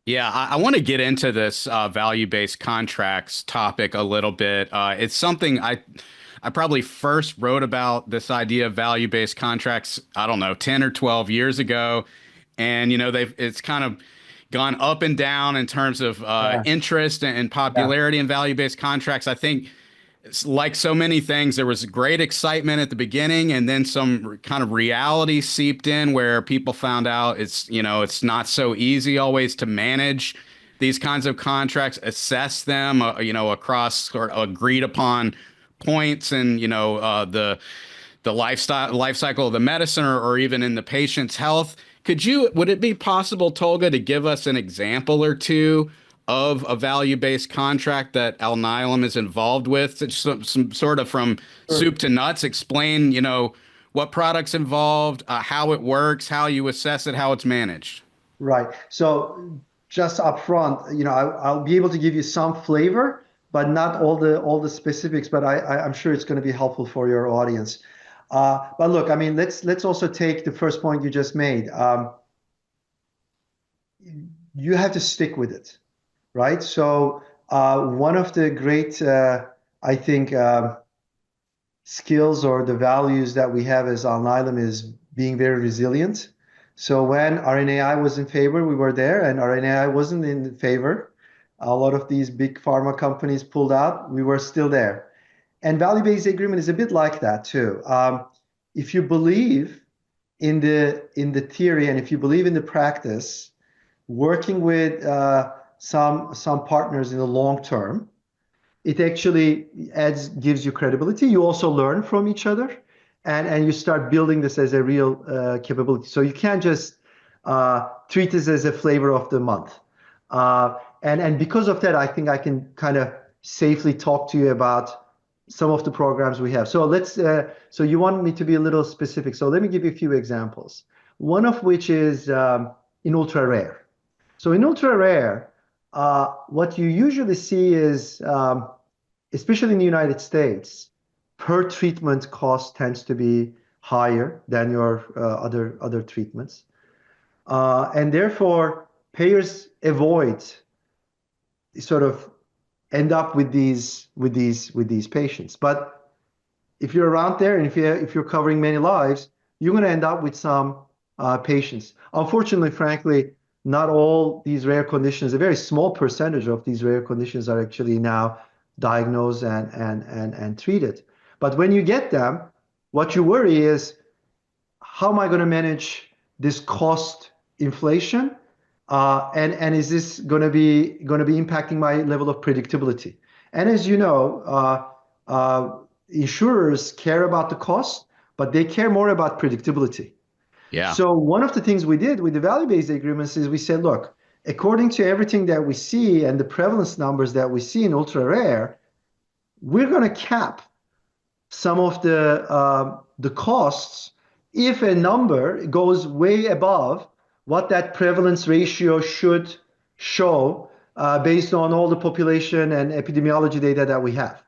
Yeah, I want to get into this value-based contracts topic a little bit. It's something I probably first wrote about this idea of value-based contracts, I don't know, 10 or 12 years ago. And it's kind of gone up and down in terms of Yeah, interest and yeah, popularity in value-based contracts. I think like so many things, there was great excitement at the beginning, and then some kind of reality seeped in where people found out it's not so easy always to manage these kinds of contracts, assess them, across sort of agreed upon points, and the life cycle of the medicine, or even in the patient's health. Would it be possible, Tolga, to give us an example or two of a value-based contract that Alnylam is involved with? Some sort of from sure. soup to nuts, explain, what products involved, how it works, how you assess it, how it's managed. Right. So just up front, I'll be able to give you some flavor, but not all the specifics. But I'm sure it's going to be helpful for your audience. But look, I mean, let's also take the first point you just made. You have to stick with it, right? So one of the great, I think, skills or the values that we have as Alnylam is being very resilient. So when RNAi was in favor, we were there, and RNAi wasn't in favor. A lot of these big pharma companies pulled out. We were still there. And value-based agreement is a bit like that too. If you believe in the theory and if you believe in the practice, working with some partners in the long term, it actually gives you credibility. You also learn from each other, and you start building this as a real capability. So you can't just treat this as a flavor of the month. And because of that, I think I can kind of safely talk to you about some of the programs we have. So you want me to be a little specific. So let me give you a few examples. One of which is in ultra rare. So in ultra rare, what you usually see is especially in the United States, per treatment cost tends to be higher than your other treatments, and therefore payers avoid sort of end up with these patients. But if you're around there and if you're covering many lives, you're going to end up with some patients. Unfortunately, frankly, not all these rare conditions, a very small percentage of these rare conditions are actually now diagnosed and treated. But when you get them, what you worry is, how am I going to manage this cost inflation? And is this going to be impacting my level of predictability? And as you know, insurers care about the cost, but they care more about predictability. Yeah. So one of the things we did with the value-based agreements is we said, look, according to everything that we see and the prevalence numbers that we see in ultra rare, we're going to cap some of the costs if a number goes way above what that prevalence ratio should show based on all the population and epidemiology data that we have.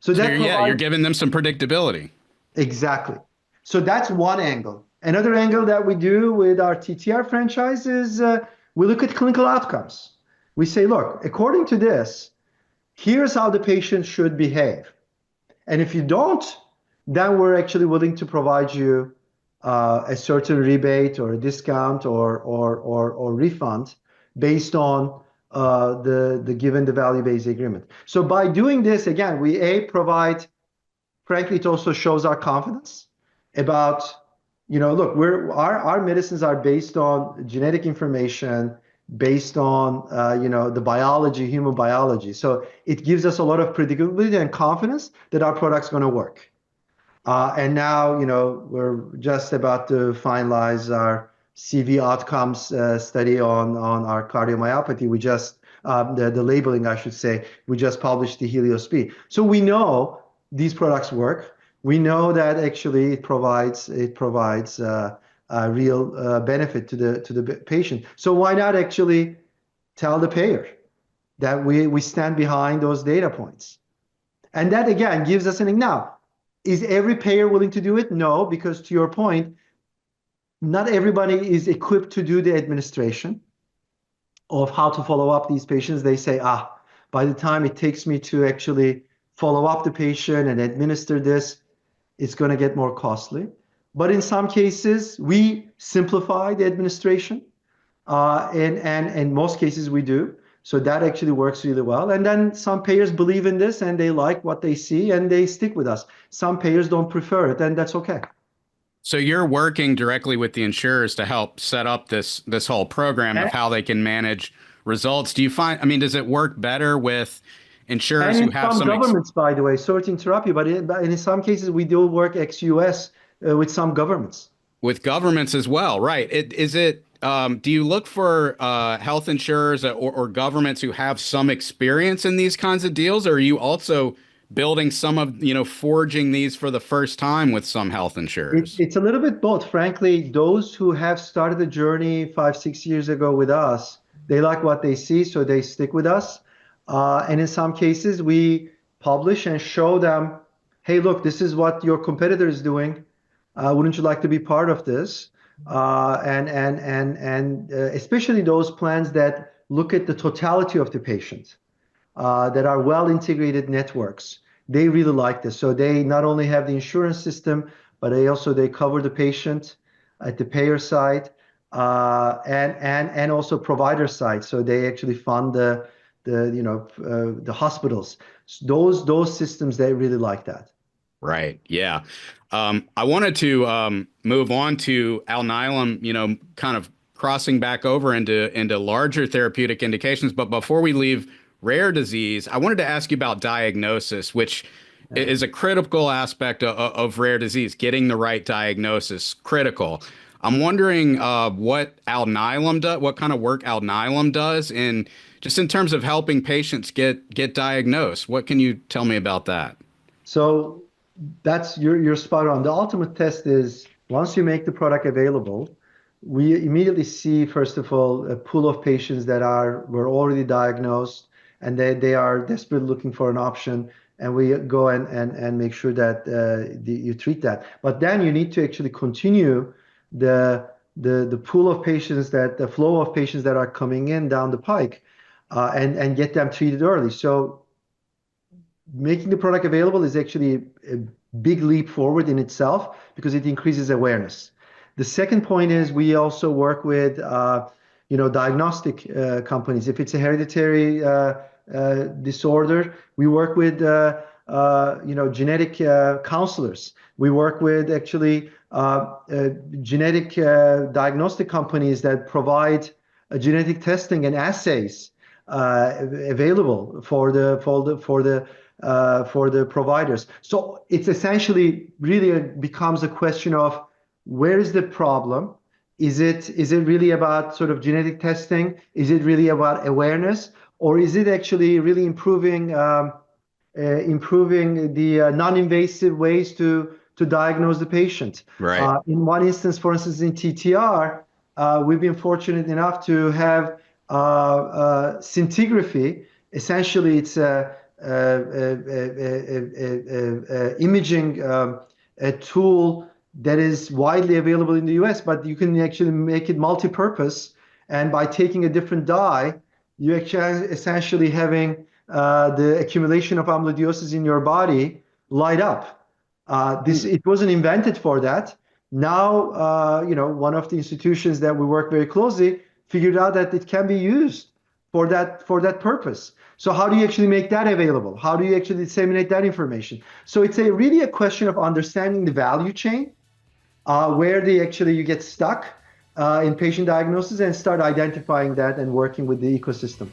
So So that you're provides giving them some predictability. exactly. So that's one angle. Another angle that we do with our TTR franchise is we look at clinical outcomes. We say, look, according to this, here's how the patient should behave. And if you don't, then we're actually willing to provide you a certain rebate or a discount or refund based on the given the value-based agreement. So by doing this, again, we provide, frankly, it also shows our confidence about, look, our medicines are based on genetic information, based on the biology, human biology. So it gives us a lot of predictability and confidence that our product's going to work. And now, we're just about to finalize our CV outcomes study on our cardiomyopathy. We just the labeling, I should say, we just published the Helios B. So we know these products work. We know that actually it provides a real benefit to the patient. So why not actually tell the payer that we stand behind those data points? And that again gives us an now. Is every payer willing to do it? No, because to your point, not everybody is equipped to do the administration. of how to follow up these patients. They say, by the time it takes me to actually follow up the patient and administer this, it's going to get more costly. But in some cases, we simplify the administration, and in most cases we do. So that actually works really well. And then some payers believe in this and they like what they see and they stick with us. Some payers don't prefer it, and that's okay. So you're working directly with the insurers to help set up this whole program of how they can manage results. Do you find, I mean, does it work better with And insurers who in have some some ex governments, by the way, sorry to interrupt you, but in some cases we do work ex-US with some governments. with governments as well, right? Do you look for health insurers or governments who have some experience in these kinds of deals, or are you also building some of, forging these for the first time with some health insurers? It's a little bit both. Frankly, those who have started the journey 5, 6 years ago with us, they like what they see, so they stick with us. And in some cases, we publish and show them, hey, look, this is what your competitor is doing. Wouldn't you like to be part of this? And especially those plans that look at the totality of the patient, that are well integrated networks. They really like this. So they not only have the insurance system, but they cover the patient at the payer side, and also provider side. So they actually fund the hospitals. Those systems, they really like that. Right. Yeah. I wanted to move on to Alnylam, kind of crossing back over into larger therapeutic indications. But before we leave rare disease, I wanted to ask you about diagnosis, which is a critical aspect of rare disease. Getting the right diagnosis, critical. I'm wondering what Alnylam does, what kind of work Alnylam does, in just in terms of helping patients get diagnosed. What can you tell me about that? So that's you're spot on. The ultimate test is once you make the product available, we immediately see, first of all, a pool of patients that were already diagnosed and they are desperately looking for an option. And we go and make sure that you treat that. But then you need to actually continue the pool of patients, that the flow of patients that are coming in down the pike, and get them treated early. So making the product available is actually a big leap forward in itself because it increases awareness. The second point is we also work with diagnostic companies. If it's a hereditary disorder, we work with genetic counselors. We work with actually genetic diagnostic companies that provide genetic testing and assays available for the providers. So it's essentially really becomes a question of where is the problem? Is it really about sort of genetic testing? Is it really about awareness? Or is it actually really improving the non-invasive ways to diagnose the patient? Right. In one instance, for instance, in TTR, we've been fortunate enough to have scintigraphy. Essentially, it's imaging a tool that is widely available in the US, but you can actually make it multi-purpose. And by taking a different dye, you actually essentially having the accumulation of amyloidosis in your body light up. It wasn't invented for that. Now, one of the institutions that we work very closely figured out that it can be used for that purpose. So how do you actually make that available? How do you actually disseminate that information? So it's really a question of understanding the value chain, where you get stuck in patient diagnosis, and start identifying that and working with the ecosystem.